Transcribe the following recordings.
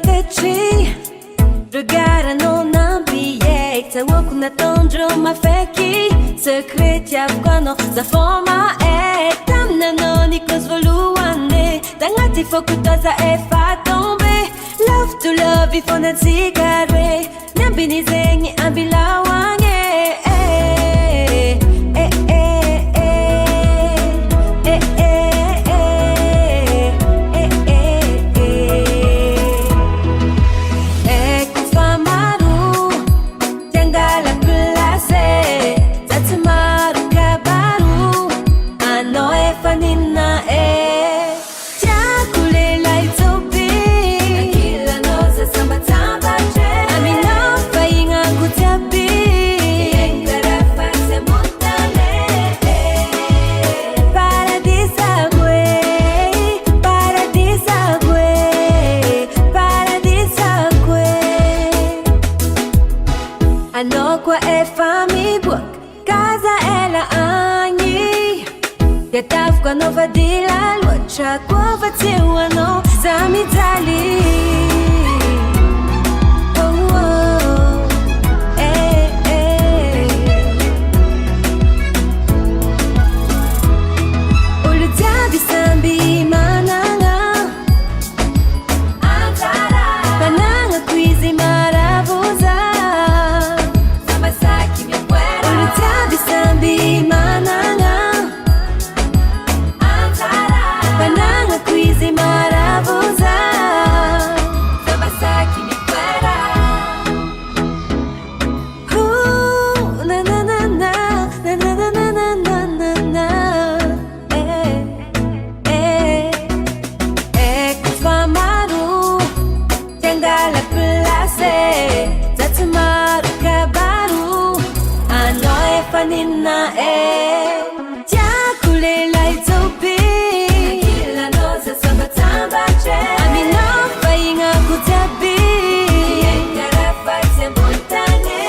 teci Regara non ambie Te woku na tondro mafeki Sekretyavoko za forma Tamina anao nikosy voalohany Tagnaty foko toaza efa tombe Love to love ifonatsika roe Niambiny zegny ambilahoagny Anao koa efa miboaka kaza ela agny Diataviko anao vadila loatra koa fa tsy ho anao za mijaly Olo jiaby samby managna Managna izy maravoza Sambi manana Banana quizi maravuza Sabasaki mi fuera Na na na na Na na na na na na na na Ecco famaru Tiangala place Zatsumaru kabaru Fanina Jakulela itsopi Kila noza sabatamba che Aminao fainga kutabi Karafati montane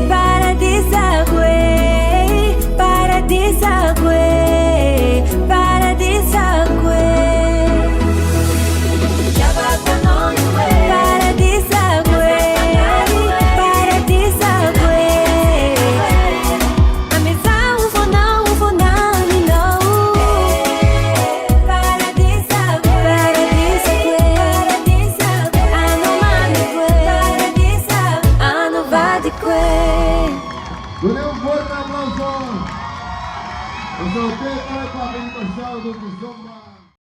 Paradisa gue Paradisa gue Paradisa gue Jabata non gue Paradisa gue Paradisa gue Dê um forte aplauso. Eu soltei para a participação do Zomba.